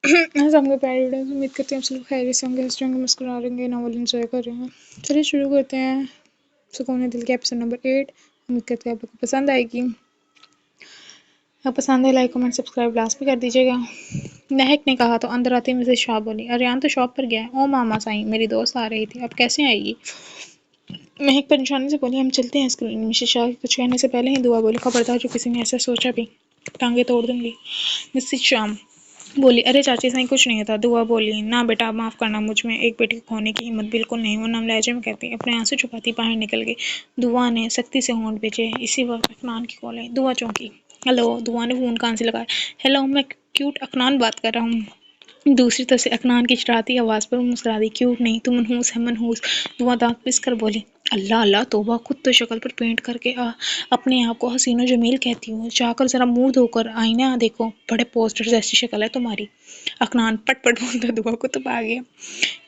سب کو پیاری ویڈیوز امید کرتے ہیں آپ سب خیریت سے ہوں گے، ہنستے ہوں گے، مسکرا رہے ہیں، ناول انجوائے کر رہے ہیں۔ چلیے شروع کرتے ہیں سکون دل کے ایپیسوڈ نمبر 8۔ امید کرتے ہیں آپ کو پسند آئے گی۔ اگر پسند ہے لائک کمنٹ سبسکرائب لاسٹ پہ کر دیجیے گا۔ مہک نے کہا تو اندر آتے ہی مسز شاہ بولی، اریان تو شاپ پر گیا ہے۔ او ماما سائیں، میری دوست آ رہی تھی، اب کیسے آئے گی؟ مہک پریشانی سے بولی، ہم چلتے ہیں اسکرین۔ مسز شاہ کچھ کہنے سے پہلے ہی دعا بولی، خبردار جو کسی نے ایسا سوچا بھی ٹانگیں توڑ دوں گی۔ مسز شاہ بولی، ارے چاچی سائیں کچھ نہیں ہوتا۔ دعا بولی، نہ بیٹا معاف کرنا، مجھ میں ایک بیٹے کو کھونے کی ہمت بالکل نہیں۔ وہ نم لہجے میں کہتی اپنے آنسو چھپاتی باہر نکل گئی۔ دعا نے سختی سے ہونٹ بھیجے۔ اسی وقت اکنان کی کال آئی۔ دعا چونکی۔ ہیلو، دعا نے فون کان سے لگایا۔ ہیلو، میں کیوٹ اکنان بات کر رہا ہوں۔ دوسری طرف سے اکنان کی چڑھاتی آواز پر وہ مسکرا دی۔ کیوٹ نہیں، تو منحوس ہے، منحوس۔ دعا دانت پس کر بولی، اللہ اللہ توبہ، خود تو شکل پر پینٹ کر کے اپنے آپ کو حسین و جمیل کہتی ہوں، چاہ کر ذرا منہ دھو کر آئینہ دیکھو، بڑے پوسٹر جیسی شکل ہے تمہاری۔ اکنان پٹ پٹ بولتا دعا کو تب آ گیا۔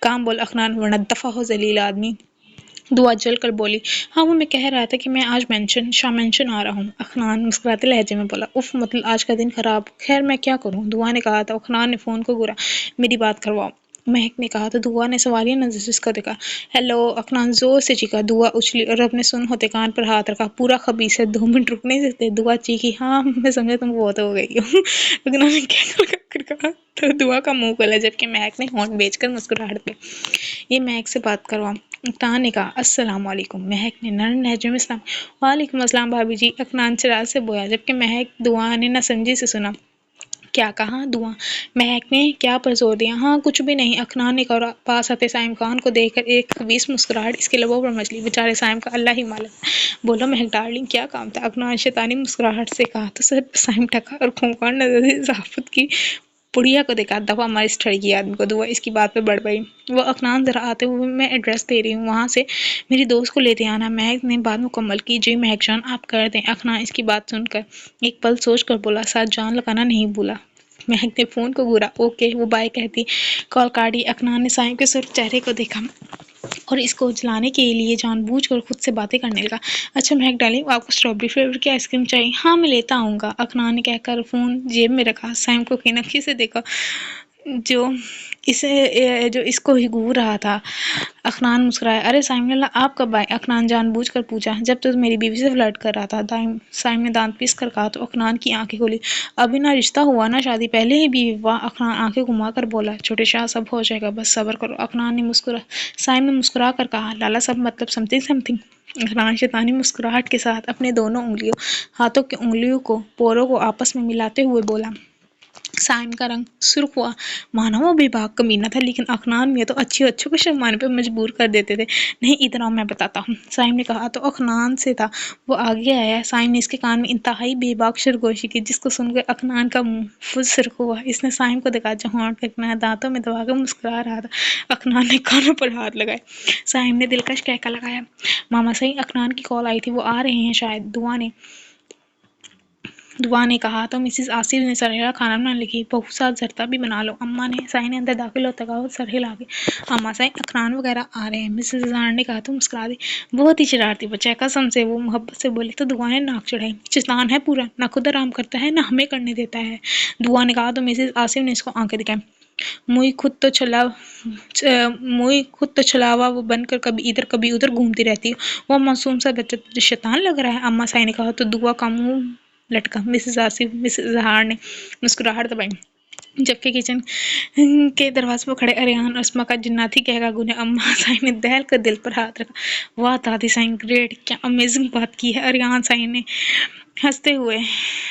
کام بول اکنان، ورنہ دفع ہو ذلیل آدمی۔ دعا جل کر بولی، ہاں وہ میں کہہ رہا تھا کہ میں آج مینشن آ رہا ہوں۔ اکنان مسکراتے لہجے میں بولا، اف مطلب آج کا دن خراب۔ خیر میں کیا کروں؟ دعا نے کہا تو اکنان نے فون کو گھورا، میری بات کرواؤ۔ مہک نے کہا تو دعا نے سوالیہ نظر سے اس کو دیکھا۔ ہیلو، اکنان زور سے چیخا۔ دعا اچھلی اور اپنے سن ہوتے کان پر ہاتھ رکھا، پورا خبیث ہے، 2 منٹ رک نہیں سکتے؟ دعا چیخی، ہاں میں سمجھا تم بہت ہو گئی ہو۔ اکنان نے کہہ کہا تو دعا کا منہ کھلا، جبکہ مہک نے ہونٹ بیچ کر مسکراہٹ پہ، یہ مہک سے بات کرواؤ۔ اکنان نے کہا، السلام علیکم۔ مہک نے نرم لہجے میں سلام۔ وعلیکم السلام بھابی جی، اکنان چراغ سے بولا، جبکہ مہک دعا نے نہ سمجھی سے سنا۔ کیا کہا؟ دعا مہک نے کیا پر زور دیا؟ ہاں کچھ بھی نہیں، اکنان نے کہا اور پاس آتے سائم خان کو دیکھ کر ایک خبیث مسکراہٹ اس کے لبوں پر مچلی۔ بیچارے سائم کا اللہ ہی مالک۔ بولو مہک ڈارلنگ، کیا کام تھا؟ اکنان شیطانی مسکراہٹ سے کہا تو سر پر سائم ٹکا اور خونخوار نظر سے صحافت کی پڑیا کو دیکھا، دفعہ مار اس ٹھڑکی آدمی کو۔ دعا اس کی بات پہ بڑھ گئی، وہ اکنان ذرا آتے ہوئے، میں ایڈریس دے رہی ہوں، وہاں سے میری دوست کو لیتے آنا۔ مہک نے بات مکمل کی، جی مہک جان آپ کر دیں۔ اکنان اس کی بات سن کر ایک پل سوچ کر بولا، ساتھ جان لگانا نہیں بھولا۔ مہک نے فون کو گھورا، اوکے، وہ بائے کہتی کال کاٹی۔ اکنان نے سائم کے سرخ چہرے کو دیکھا اور اس کو جلانے کے لیے جان بوجھ کر خود سے باتیں کرنے لگا۔ اچھا مہک ڈارلنگ، آپ کو اسٹرابیری فلیور کی آئس کریم چاہیے؟ ہاں میں لیتا آؤں گا، اکنان نے کہہ کر فون جیب میں رکھا۔ سائم کو کھینکی سے دیکھا جو اس کو ہی گھور رہا تھا۔ اکنان مسکرایا، ارے سائم اللہ آپ کب آئے؟ اکنان جان بوجھ کر پوچھا، جب تو میری بیوی سے فلرٹ کر رہا تھا۔ سائم نے دانت پیس کر کہا تو اکنان کی آنکھیں کھلی، ابھی نہ رشتہ ہوا نہ شادی، پہلے ہی بیوی؟ واہ! اکنان آنکھیں گھما کر بولا، چھوٹے شاہ سب ہو جائے گا، بس صبر کرو۔ سائم نے مسکرا کر کہا، لالا سب مطلب سمتھنگ۔ اکنان شیطانی مسکراہٹ کے ساتھ اپنے دونوں ہاتھوں کی انگلیوں کو پوروں کو آپس میں ملاتے ہوئے بولا۔ سائم کا رنگ سرخ ہوا، مانا وہ بے باک کمینہ تھا، لیکن اکنان میں تو اچھوں کو شرمانے پہ مجبور کر دیتے تھے۔ نہیں ادھر آؤ میں بتاتا ہوں، سائم نے کہا تو اکنان سے تھا وہ آگے آیا۔ سائم نے اس کے کان میں انتہائی بے باک سرگوشی کی، جس کو سن کر اکنان کا منہ فز سرخ ہوا۔ اس نے سائم کو دیکھا جو ہونٹ پھینکنا دانتوں میں دبا کر مسکرا رہا تھا۔ اکنان نے کانوں پر ہاتھ لگائے۔ سائم نے دلکش کہکہ لگایا، ماما صحیح اکنان کی کال آئی تھی، وہ آ رہے ہیں شاید۔ دعا نے کہا تو مسز آصف نے سرہلا کھانا بنانے لگی، بہو ساتھ زردہ بھی بنا لو اماں نے۔ سائیں نے اندر داخل ہوتا کہا اور سر ہلا کے، اماں سائیں اکنان وغیرہ آ رہے ہیں۔ مسز اظہار نے کہا تو مسکرا دی، بہت ہی شرارتی بچہ ہے قسم سے، وہ محبت سے بولی تو دعا نے ناک چڑھائی، شیطان ہے پورا، نہ خود آرام کرتا ہے نہ ہمیں کرنے دیتا ہے۔ دعا نے کہا تو مسز آصف نے اس کو آنکھیں دکھائی، موئی خود تو چھلاوا وہ بن کر کبھی ادھر کبھی ادھر گھومتی رہتی ہے، وہ معصوم سا بچہ شیطان لگ رہا ہے۔ اماں سائیں نے کہا تو دعا کا منہ لٹکا۔ مسز اظہار نے مسکراہٹ دبائی، جبکہ کچن کے دروازے پر کھڑے اریان اور اسما کا جناتی قہقہ گونجا۔ اماں سائیں نے دہل کر دل پر ہاتھ رکھا، واہ دادی سائیں گریٹ، کیا امیزنگ بات کی ہے۔ اریان سائیں نے ہنستے ہوئے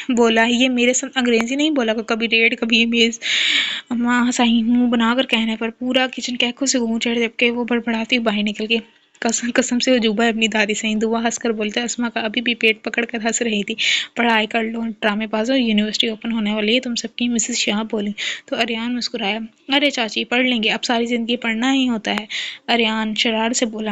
بولا، یہ میرے ساتھ انگریزی نہیں بولا، کبھی ریڈ کبھی امیز۔ اماں سائیں منہ بنا کر کہنے پر پورا کچن قہقہوں سے گونج اٹھا، جبکہ وہ بڑبڑاتی باہر نکل گئی، قسم سے عجوبہ ہے اپنی دادی سائیں۔ دعا ہنس کر بولتا، اسما کا ابھی بھی پیٹ پکڑ کر ہنس رہی تھی، پڑھائی کر لو، ڈرامے بازو، یونیورسٹی اوپن ہونے والی ہے تم سب کی۔ مسز شاہ بولی تو اریان مسکرایا، ارے چاچی پڑھ لیں گے، اب ساری زندگی پڑھنا ہی ہوتا ہے۔ اریان شرارت سے بولا،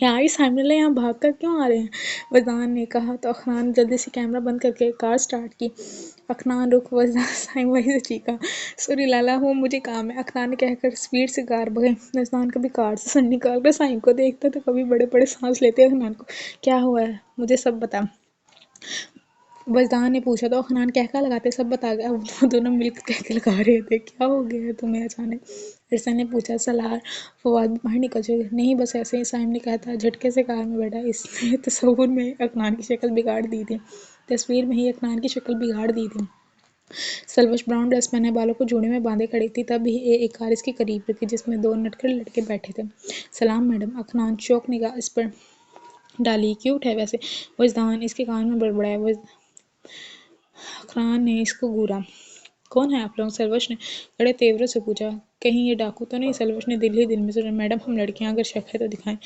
یار یہ سائم اللہ یہاں بھاگ کر کیوں آ رہے ہیں؟ وزدان نے کہا تو اخنان جلدی سے کیمرہ بند کر کے کار سٹارٹ کی۔ اخنان رک، وزدان سائم وہی سے چیخا، سوری لالا وہ مجھے کام ہے، اخنان نے کہہ کر سپیڈ سے کار بھگے۔ وزدان کبھی کار سے سر نکال کر سائم کو دیکھتا تو کبھی بڑے بڑے سانس لیتے اخنان کو، کیا ہوا ہے مجھے سب بتا، وزدان نے پوچھا تو اخنان کہکا لگاتے سب بتا گیا۔ وہ دونوں مل کر کہکے لگا رہے تھے۔ کیا ہو گیا ہے تمہیں اچانک؟ ارسلان نے پوچھا۔ سالار فواد بھی باہر نکل چکے۔ نہیں بس ایسے ہی، سائم نے کہا تھا جھٹکے سے کار میں بیٹھا۔ اس نے تصور میں اخنان کی شکل بگاڑ دی تھی، تصویر میں ہی اخنان کی شکل بگاڑ دی تھی۔ سلوش براؤن ڈریس پہنے بالوں کو جوڑے میں باندھے کھڑی تھی، تب ہی ایک کار اس کے قریب رکی جس میں دو نٹکھٹ لڑکے بیٹھے تھے۔ سلام میڈم، اخنان چوک نگاہ اس پر ڈالی۔ کیوٹ ہے ویسے، وزدان اس کے کان میں بڑبڑایا۔ اخنان نے اس کو گھورا۔ کون ہیں آپ لوگ؟ سلوش نے بڑے تیور سے پوچھا۔ کہیں یہ ڈاکو تو نہیں؟ سلوش نے دل ہی دل میں سوچا۔ میڈم ہم لڑکیاں، اگر شک ہے تو دکھائیں۔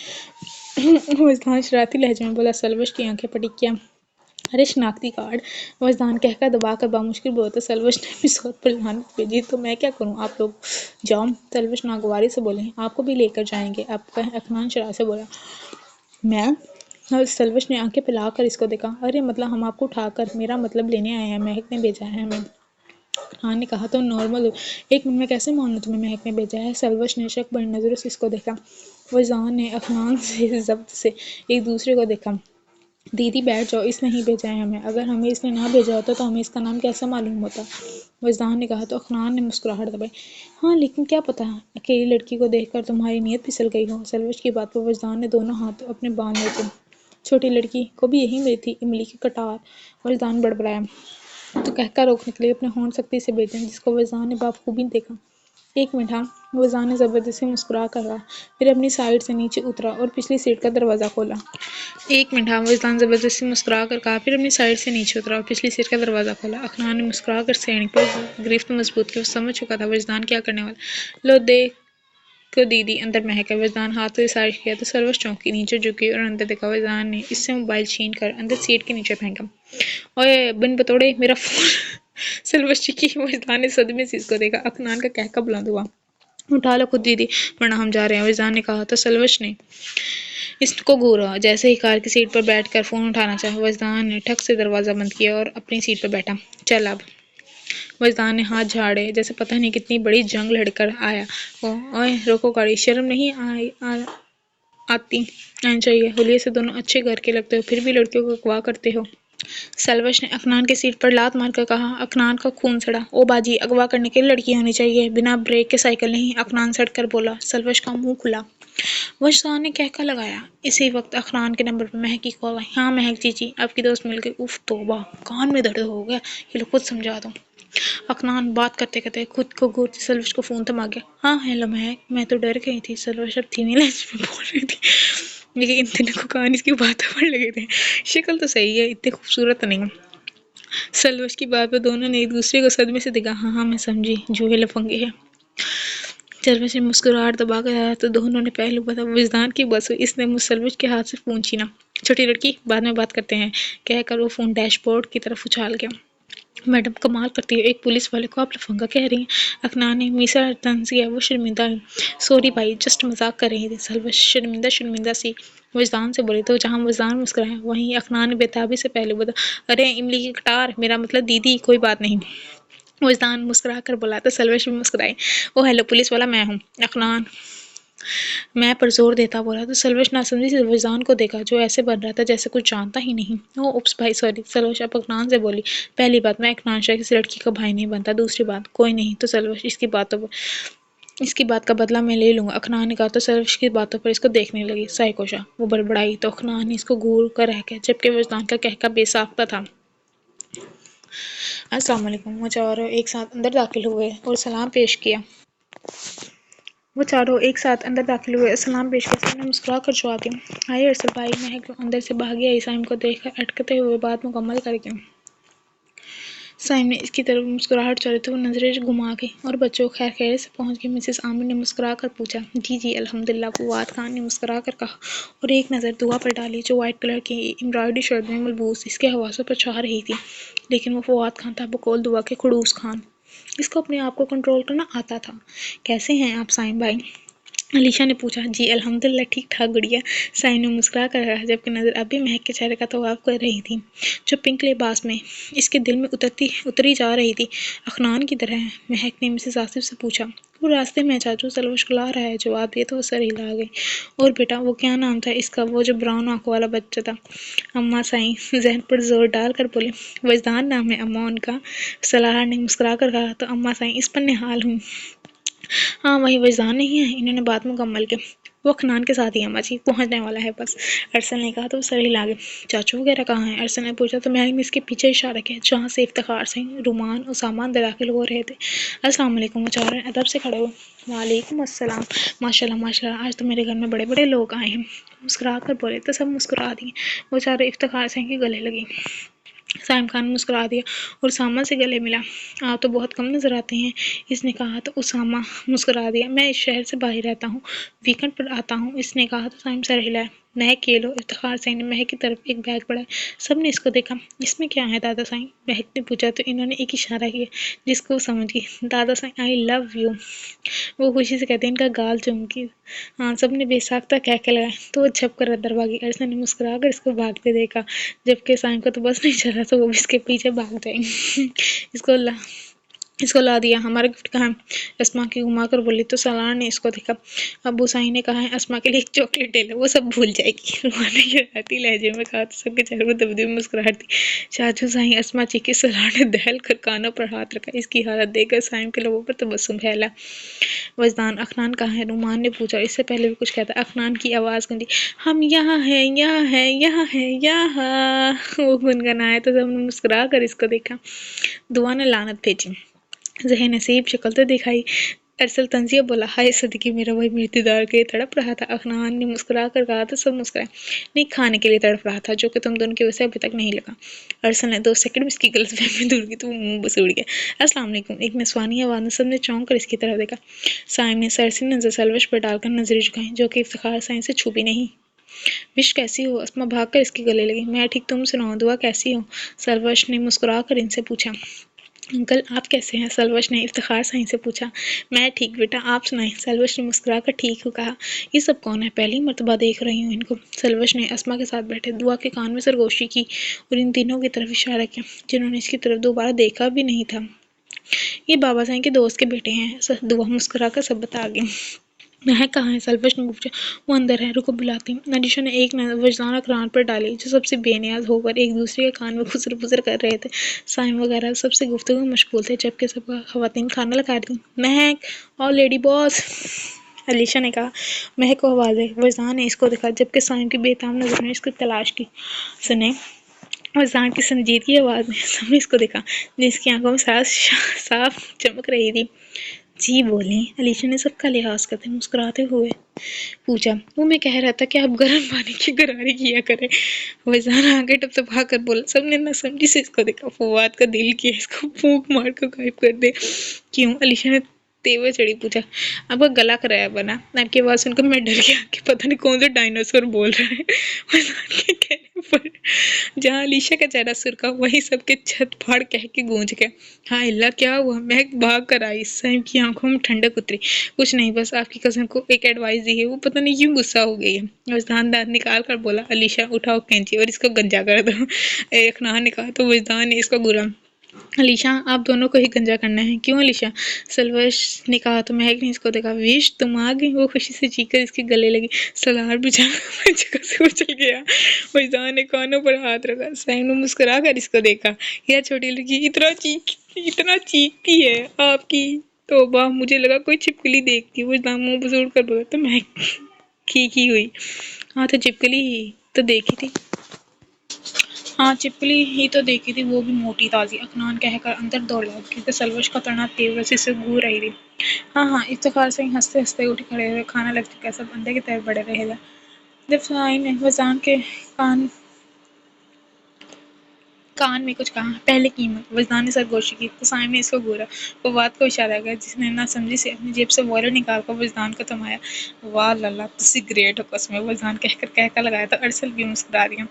وزدان شرارتی لہجے میں بولا۔ سلوش کی آنکھیں پھٹی۔ کیا؟ ارے شناختی کارڈ، وزدان کہکا دبا کر بامشکل بولا تو سلوش نے بھی صوت پر لعنت بھیجی۔ تو میں کیا کروں، آپ لوگ جاؤ، سلوش ناگواری سے بولے۔ آپ کو بھی لے کر جائیں گے آپ، اخنان شرارت سے بولا۔ میں؟ سلوش نے آنکھیں پھیلا کر اس کو دیکھا۔ ارے مطلب ہم آپ کو اٹھا کر، میرا مطلب لینے آئے ہیں، مہک نے بھیجا ہے ہمیں۔ اخنان نے کہا تم نارمل ہو، ایک منٹ میں کیسے مانوں تمہیں مہک نے بھیجا ہے؟ سلوش نے شک بھری نظروں سے اس کو دیکھا۔ وزدان نے اخنان سے ضبط سے ایک دوسرے کو دیکھا۔ دیدی بیٹھ جاؤ، اس نے ہی بھیجا ہے ہمیں، اگر ہمیں اس نے نہ بھیجا ہوتا تو ہمیں اس کا نام کیسے معلوم ہوتا؟ وزدان نے کہا تو اخنان نے مسکراہٹ دبائی۔ ہاں لیکن کیا پتا اکیلی لڑکی کو دیکھ کر تمہاری نیت پھسل گئی ہو۔ سلوش کی بات پر وزدان نے دونوں ہاتھ اپنے بال میں تھے۔ چھوٹی لڑکی کو بھی یہی ملی تھی، املی کی کٹار، وزدان بڑبڑایا تو کہکا روکنے کے لیے اپنے ہونٹ سختی سے بیچے، جس کو وزدان نے بخوبی دیکھا۔ ایک منٹ ہاں، وزدان نے زبردستی مسکرا کر کہا، پھر اپنی سائیڈ سے نیچے اترا اور پچھلی سیٹ کا دروازہ کھولا۔ ایک منٹ ہاں، وزدان زبردستی مسکرا کر کہا، پھر اپنی سائیڈ سے نیچے اترا اور پچھلی سیٹ کا دروازہ کھولا۔ اخنان نے مسکرا کر سینی پر گرفت مضبوط کی۔ وہ سمجھ چکا تھا وزدان کیا کرنے والا۔ لو دیکھو دیدی، اندر مہک ہے۔ وزدان ہاتھ سے اشارہ کیا تو سلوش چونکی، نیچے جھکی اور اندر دیکھا۔ وزدان نے اس سے موبائل چھین کر اندر سیٹ کے نیچے پھینکا۔ اوئے بن بتوڑے، میرا فون! سلوش چیخی۔ وزدان نے صدمے سے اس کو دیکھا۔ اخنان کا کہکا بلند ہوا۔ اٹھا لو خود دیدی ورنہ ہم جا رہے ہیں، وزدان نے کہا تو سلوش نے اس کو گھورا۔ جیسے ہی کار کی سیٹ پر بیٹھ کر فون اٹھانا چاہا، وزدان نے ٹھک سے دروازہ بند کیا اور اپنی سیٹ پر بیٹھا۔ چل اب! وزدان نے ہاتھ جھاڑے جیسے پتہ نہیں کتنی بڑی جنگ لڑ کر آیا ہو۔ اوئے روکو گاڑی، شرم نہیں آنی چاہیے، حلیے سے دونوں اچھے گھر کے لگتے ہو، پھر بھی لڑکیوں کو اغوا کرتے ہو۔ سلوش نے اخنان کی سیٹ پر لات مار کر کہا۔ اخنان کا خون سڑا۔ او باجی، اغوا کرنے کے لیے لڑکی ہونی چاہیے، بنا بریک کے سائیکل نہیں، اخنان سڑ کر بولا۔ سلوش کا منہ کھلا۔ وزدان نے کہکا لگایا۔ اسی وقت اخنان کے نمبر پر مہک کی کال آئی۔ ہاں مہک جی جی، آپ کی دوست مل گئی۔ اف توبہ، کان میں درد ہو گیا، یہ لو خود سمجھا دو۔ اخنان بات کرتے کرتے خود کو گھورتے سلوش کو فون تھما گیا۔ ہاں ہیلو مہک، میں تو ڈر گئی تھی، سلوش اب دھیمی لہجے میں بول رہی تھی، لیکن ان دنوں کو کان اس کی باتوں پر لگے تھے۔ شکل تو صحیح ہے، اتنی خوبصورت نہیں۔ سلوش کی بات پر دونوں نے ایک دوسرے کو صدمے سے دیکھا۔ ہاں ہاں میں سمجھی، جوہے لفنگے ہے۔ سلوش نے مسکراہٹ دبا کر کہا تو دونوں نے پہلو بدلا۔ وزدان کی بس ہوئی، اس نے سلوش کے ہاتھ سے فون چھینا۔ چھوٹی لڑکی، بعد میں بات کرتے ہیں، کہہ کر وہ فون ڈیش بورڈ کی طرف اچھال گیا۔ میڈم کمال کرتی ہو، ایک پولیس والے کو آپ لفنگا کہہ رہی ہیں؟ اخنان نے میسا طنز کیا۔ وہ شرمندہ ہوئی۔ سوری بھائی، جسٹ مذاق کر رہی تھی۔ سلوش شرمندہ سی وزدان سے بولی تو جہاں وزدان مسکرایا وہیں اخنان نے بےتابی سے پہلو بدلا۔ ارے املی کی کٹار، میرا مطلب دیدی، کوئی بات نہیں، وزدان مسکرا کر بولا تو سلوش بھی مسکرائی۔ او ہیلو پولیس والا میں ہوں، اخنان میں پر زور دیتا بولا تو سلوش ناسمجھی سے وزدان کو دیکھا جو ایسے بن رہا تھا جیسے کچھ جانتا ہی نہیں۔ او اپس بھائی سوری، سلوش اب اخنان سے بولی۔ پہلی بات، میں اخنان شاہ کسی لڑکی کا بھائی نہیں بنتا، دوسری بات، کوئی نہیں تو سلوش اس کی بات کا بدلہ میں لے لوں گا، اخنان نے کہا تو سلوش کی باتوں پر اس کو دیکھنے لگی۔ سائیکوشا، وہ بڑبڑائی تو اخنان نے اس کو گھور کر رہ گیا جبکہ وزدان کا کہکا بے ساختہ تھا۔ السلام علیکم، وہ چاروں ایک ساتھ اندر داخل ہوئے اور سلام پیش کیا۔ سلام پیش کیا، سب نے مسکرا کر جواب دیا۔ آئیے ارسل بھائی، مہک اندر سے بھاگی آئی سائم کو دیکھ کر اٹکتے ہوئے بات مکمل کر کے۔ سائم نے اس کی طرف مسکراہٹ چاہی تو وہ نظریں گھما گئی اور بچوں کو خیر خیریت سے پہنچ گئی۔ مسز عامر نے مسکرا کر پوچھا۔ جی جی الحمدللہ، فواد خان نے مسکرا کر کہا اور ایک نظر دعا پر ڈالی جو وائٹ کلر کی امبرائڈری شرٹ میں ملبوس اس کے حواسوں پر چھا رہی تھی، لیکن وہ فواد خان تھا بقول دعا کے خڑوس خان۔ اس کو اپنے آپ کو کنٹرول کرنا آتا تھا۔ کیسے ہیں آپ سائم بھائی؟ علیشا نے پوچھا۔ جی الحمدللہ ٹھیک ٹھاک گڑیا، سائم نے مسکرا کر کہا، جبکہ نظر اب بھی مہک کے چہرے کا طواف کر رہی تھی جو پنک لباس میں اس کے دل میں اتری جا رہی تھی، افنان کی طرح۔ مہک نے مسز آصف سے پوچھا، وہ راستے میں چاچو سلوش کو لا رہا ہے؟ جواب دیا تو سر ہلا گئی۔ اور بیٹا وہ کیا نام تھا اس کا، وہ جو براؤن آنکھوں والا بچہ تھا؟ اماں سائیں ذہن پر زور ڈال کر بولے، وجدان نام ہے اماں ان کا۔ سلار نے مسکرا کر کہا، تو اماں سائیں اس پر نہال ہوں۔ ہاں وہی وجدان نہیں ہے؟ انہوں نے بات مکمل کی۔ وہ افنان کے ساتھ ہی اماں جی، پہنچنے والا ہے بس۔ ارسل نے کہا تو وہ سر ہلا گئے۔ چاچو وغیرہ کہاں ہیں؟ ارسل نے پوچھا تو مہک نے اس کے پیچھے اشارہ کیا جہاں سے افتخار سنگھ، رومان اور سامان داخل ہو رہے تھے۔ السلام علیکم۔ وہ چاروں ادب سے کھڑے ہوئے۔ وعلیکم السلام۔ ماشاء اللہ ماشاء اللہ، آج تو میرے گھر میں بڑے بڑے لوگ آئے ہیں، مسکرا کر بولے تو سب مسکرا دیے۔ وہ چاروں افتخار سنگھ کے گلے لگی۔ سائم خان نے مسکرا دیا اور اسامہ سے گلے ملا۔ آپ تو بہت کم نظر آتے ہیں، اس نے کہا تو اسامہ مسکرا دیا۔ میں اس شہر سے باہر رہتا ہوں، ویکنڈ پر آتا ہوں، اس نے کہا تو سائم سر ہلایا۔ مہک یہ لو۔ افتخار سنگھ نے مہک کی طرف ایک بیگ بڑھایا۔ سب نے اس کو دیکھا۔ اس میں کیا ہے دادا سائیں؟ مہک نے پوچھا تو انہوں نے ایک اشارہ کیا جس کو وہ سمجھ گئی۔ دادا سائیں آئی لو یو، وہ خوشی سے کہتے ہیں، ان کا گال چوم کے۔ ہاں سب نے بے ساختہ کہہ کے لگائے تو وہ جھپ کر اندر بھاگی۔ ارسل نے مسکرا کر اس کو بھاگتے دیکھا، جبکہ سائم کا تو بس نہیں چلا تو وہ بھی اس کے پیچھے بھاگ جائیں گے۔ اس کو لا دیا، ہمارا گفٹ کہاں ہے؟ اسما کی گھما کر بولی تو سالار نے اس کو دیکھا۔ ابو سائیں نے کہا ہے اسما کے لیے ایک چاکلیٹ لے لو، وہ سب بھول جائے گی۔ روحان نے شرارتی لہجے میں کہا تو سب کے چہروں پر دبدبے میں مسکراہٹ تھی۔ چاچو سائیں اسما چیخی۔ سالار نے دہل کر کانوں پر ہاتھ رکھا۔ اس کی حالت دیکھ کر سائم کے لبوں پر تبسم پھیلا۔ وجدان افنان کہاں ہے؟ رومان نے پوچھا۔ اس سے پہلے وہ کچھ کہتا افنان کی آواز گونجی، ہم یہاں ہیں یہاں ہیں یہاں ہیں یہاں۔ وہ گنگنایا تو سب نے مسکرا کر اس کو دیکھا۔ دعا نے لعنت بھیجی، ذہن نصیب شکل تو دکھائی۔ ارسل تنزیہ بولا، ہائے صدقے میرا بھائی میرے دیدار کے لیے تڑپ رہا تھا۔ افنان نے مسکرا کر کہا تو سب مسکرائے۔ نہیں، کھانے کے لیے تڑپ رہا تھا جو کہ تم دونوں کی وجہ سے ابھی تک نہیں لگا۔ ارسل نے 2 سیکنڈ میں اس کی غلط فہمی دور کی تو وہ منہ بسوڑ گیا۔ السلام علیکم، ایک نسوانی آواز میں سب نے چونک کر اس کی طرف دیکھا۔ سائم نے سرسری نظر سلوش پر ڈال کر نظریں جھکائیں جو کہ افتخار سائیں سے چھپی نہیں۔ وش کیسی ہو؟ اسما بھاگ کر اس کے گلے لگی۔ میں ٹھیک، تم سناؤ، دعا کیسی ہو؟ سلوش نے مسکرا کر ان سے پوچھا۔ انکل آپ کیسے ہیں؟ سلوش نے افتخار سائیں سے پوچھا۔ میں ٹھیک بیٹا، آپ سنائیں؟ سلوش نے مسکرا کر ٹھیک ہو کہا۔ یہ سب کون ہے؟ پہلی مرتبہ دیکھ رہی ہوں ان کو۔ سلوش نے اسما کے ساتھ بیٹھے دعا کے کان میں سرگوشی کی اور ان تینوں کی طرف اشارہ کیا جنہوں نے اس کی طرف دوبارہ دیکھا بھی نہیں تھا۔ یہ بابا سائیں کے دوست کے بیٹے ہیں۔ دعا مسکرا کر سب بتا گئی۔ مہک کہاں ہے؟ سلوش نے پوچھا۔ وہ اندر ہے، رکو بلاتی ہوں۔ علیشا نے ایک نظر وجدان اقران پر ڈالی جو سب سے بے نیاز ہو کر ایک دوسرے کے کان میں پھسر پھسر کر رہے تھے۔ سائم وغیرہ سب سے گفتگو میں مشغول تھے جبکہ سب خواتین کھانا لگا رہی تھیں۔ مہک اور لیڈی باس، علیشا نے کہا۔ مہک کو آواز آئی۔ وجدان نے اس کو دیکھا جبکہ سائم کی بے تاب نظروں نے اس کی تلاش کی۔ سنیں، وجدان کی سنجیدگی آواز میں سب نے اس کو دیکھا جس کی آنکھوں میں صاف چمک رہی تھی۔ جی بولیں، علیشا نے سب کا لحاظ کرتے مسکراتے ہوئے پوچھا۔ وہ میں کہہ رہا تھا کہ آپ گرم پانی کی غراری کیا کریں۔ وجدان آگے ٹپٹپا کر بولا۔ سب نے نہ سمجھی سے اس کو دیکھا۔ فواد کا دل کیا اس کو پھونک مار کر غائب کر دے۔ کیوں؟ علیشا نے تیور چڑھی پوچھا۔ آپ کا گلا کرایا بنا؟ آپ کی آواز سن کر میں ڈر گیا کہ پتہ نہیں کون سا ڈائناسور بول رہا ہے۔ وجدان کے کہنے پر جہاں علیشا کا چہرہ سرخا وہیں سب کے چھت پھاڑ کہہ کے گونج گئے۔ ہائے اللہ، کیا ہوا؟ مہک بھاگ کر آئی۔ سائم کی آنکھوں میں ٹھنڈک اتری۔ کچھ نہیں، بس آپ کی کزن کو ایک ایڈوائز دی ہے، وہ پتہ نہیں کیوں غصہ ہو گئی ہے۔ وجدان دانت نکال کر بولا۔ علیشا اٹھاؤ کینچی اور اس کو گنجا کر دو۔ افنان نے کہا تو وجدان نے اس کو گھورا۔ علیشا آپ دونوں کو ہی گنجا کرنا ہے۔ کیوں علیشا؟ سلوش نے کہا تو مہک نے اس کو دیکھا۔ وش تم آ گئی؟ وہ خوشی سے چیخ کر اس کے گلے لگی۔ سلار بھی جگہ سے اچھل گیا۔ وجدان نے کانوں پر ہاتھ رکھا۔ سائم نے مسکرا کر اس کو دیکھا۔ یہ چھوٹی لڑکی اتنا چیختی ہے آپ کی توبہ، مجھے لگا کوئی چھپکلی دیکھتی۔ وجدان منہ بسوڑ کر بولا تو مہک ٹھیک ہی ہوئی۔ ہاں تو چھپکلی ہی تو دیکھی تھی۔ ہاں چھپکلی ہی تو دیکھی تھی، وہ بھی موٹی تازی، افنان کہہ کر اندر دوڑ گیا کیونکہ سلوش خطرناک تیوری سے گھور رہی تھی۔ ہاں افتخار سنگھ ہنستے ہنستے اٹھ کھڑے ہوئے۔ کھانا لگ چکا، سب اندر کی طرف بڑھ رہے تھے جب سائم نے وجدان کے کان میں کچھ کہا۔ پہلے قیمت، وجدان نے سرگوشی کی تو سائم نے اس کو گھورا۔ فواد کو اشارہ کیا جس نے نہ سمجھی سے اپنی جیب سے والٹ نکال کر وجدان کو تھمایا۔ واہ لالا تسی گریٹ ہو قسم، وجدان کہہ کر کہکا لگایا تو ارسل بھی مسکرا دیا۔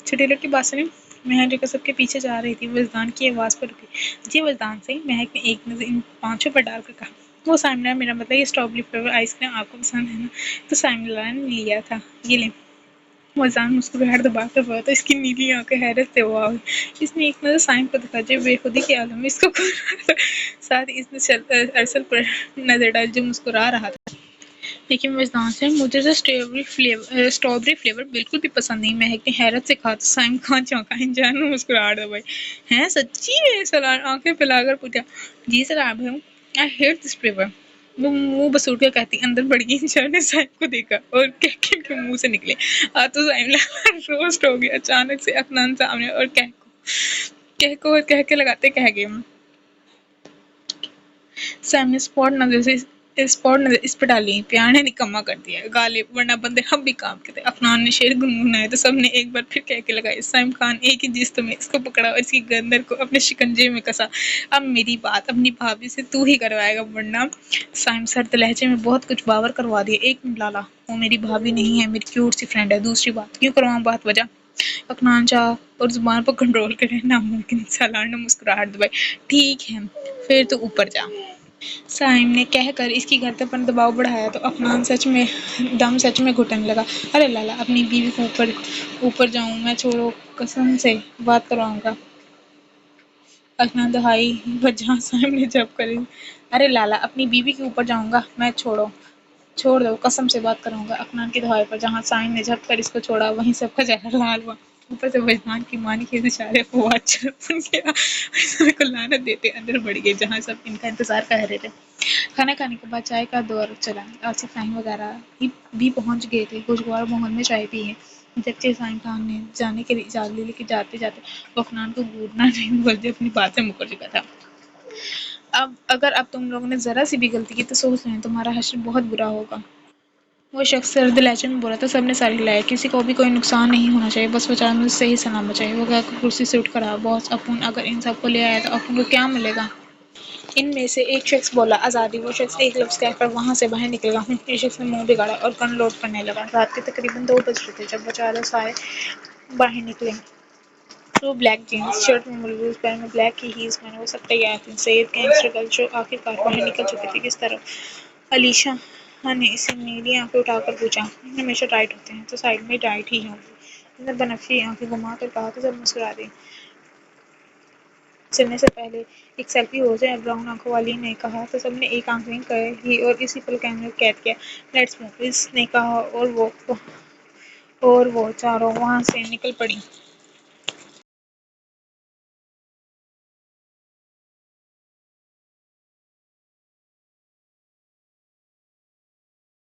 چھوٹی لڑکی بات سنیں، مہک جو سب کے پیچھے جا رہی تھی وجدان کی آواز پر رکی۔ جی وجدان سے، مہک نے ایک نظر ان پانچوں پر ڈال کر کہا۔ وہ سائملا میرا مطلب یہ اسٹرابری فلیور آئس کریم آپ کو پسند ہے نا، تو سائملا نے لیا تھا، یہ لیں۔ وزان مسکراہٹ دبا کر بولا تو اس کی نیلی آنکھیں حیرت سے واؤ، اس نے ایک نظر سائم کو دکھا جو بے خودی کے عالم میں اس کو ساتھ ہی اس نے ارسل پر نظر ڈالی جو مسکرا رہا تھا۔ لیکن وجدان سے مجھے تو اسٹرابری فلیور بالکل بھی پسند نہیں، مہک نے حیرت سے کہا تو سائم خان چونکا، جان میں مسکراہٹ دبائی۔ ہیں سچی میں؟ سلار آنکھیں پھیلا کر پوچھا۔ جی سر آپ ہوں، آئی ہیٹ دس فلیور، وہ منہ بسوٹ کر کہتی اندر بڑھ گئی۔ جان نے سائم کو دیکھا اور کہہ کے ان کے منہ سے نکلے تو سائم روسٹ ہو گیا اچانک سے افنان سامنے اور کہہ کے لگاتے کہہ گئے۔ سیم نے اسپاٹ نظر اس پہ ڈالی، پیار نے نکما کر دیا غالب، ورنہ بندے ہم بھی کام کے تھے۔ افنان نے شعر گنگنائے تو سب نے ایک بار پھر کہہ کے لگائے۔ سیم خان ایک ہی جست میں اس کو پکڑا اور اس کی گردن کو اپنے شکنجے میں کسا۔ اب میری بات اپنی بھابھی سے تو ہی کروائے گا ورنہ۔ سیم سرد لہجے میں بہت کچھ باور کروا دیا۔ ایک منٹ لالا، وہ میری بھابھی نہیں ہے، میری کیوٹ سی فرینڈ ہے۔ دوسری بات کیوں کرواؤں بات وجہ؟ افنان چاہ اور زبان پر کنٹرول کرے ناممکن۔ سالار نے مسکراہٹ دبائی۔ ٹھیک ہے پھر تو اوپر جا، سائم نے کہہ کر اس کی گردن پر دباؤ بڑھایا تو افنان سچ میں گھٹنے لگا۔ ارے لالا، اپنی بیوی کو اوپر جاؤں میں، چھوڑو قسم سے بات کرواؤں گا۔ افنان دہائی پر جہاں سائم نے جھپ کر ارے لالا، اپنی بیوی کے اوپر جاؤں گا میں، چھوڑ دو قسم سے بات کراؤں گا۔ افنان کی دہائی پر جہاں سائم نے جھپ کر اس کو چھوڑا وہیں سب کا چہرہ لال ہوا۔ اوپر سے وجدان کی مانی کے اشارے فواد چھڑپن گیا، سب کو لعنت دیتے اندر بڑھ گئے جہاں سب ان کا انتظار کر رہے تھے۔ کھانا کھانے کے بعد چائے کا دور چلا۔ آصف فہیم وغیرہ بھی پہنچ گئے تھے۔ خوشگوار ماحول میں چائے پی ہے، جبکہ سائم خان نے جانے کے لیے اجازت لی لیکن جاتے جاتے وہ افنان کو گھورنا نہیں بلکہ اپنی بات سے مکر چکا تھا۔ اگر اب تم لوگوں نے ذرا سی بھی غلطی کی تو سوچ لیں تمہارا حشر بہت برا ہوگا۔ وہ شخص سرد لہجے میں بولا تو سب نے سر ہلایا۔ کسی کو بھی کوئی نقصان نہیں ہونا چاہیے، بس بیچارہ مجھے صحیح سلامت چاہیے۔ وہ کہہ کر کرسی سے اٹھ کر آیا۔ باس اپون اگر ان سب کو لے آیا تو اپون کو کیا ملے گا؟ ان میں سے ایک شخص بولا۔ آزادی۔ وہ شخص ایک لفظ کہہ کر وہاں سے باہر نکل گا۔ یہ شخص نے منہ بگاڑا اور کن لوٹ کرنے لگا۔ رات کے تقریباً 2 بج رہے تھے جب وہ چاروں سائے باہر نکلے۔ وہ بلیک جینز شرٹ میں ملبوس، پیر میں بلیک کی ہیلز پہنے وہ سب تیار تھے۔ سید گینگسٹر گرل جو آخر کار باہر نکل چکی تھی۔ کس طرف؟ علیشا نے اسے نیلی آنکھیں اٹھا کر پوچھا۔ ہمیشہ ٹائٹ ہوتے ہیں تو سائڈ میں ٹائٹ ہی ہوں گی، اس نے بنفشی آنکھیں گھما کر کہا تو سب مسکرا دیے۔ چلنے سے پہلے ایک سیلفی ہو جائے، براؤن آنکھوں والی نے کہا تو سب نے ایک آنکھ ونک کی اور اسی پل کیمرے کو قید کیا۔ لیٹس موو، اس نے کہا اور وہ چاروں وہاں سے نکل پڑی۔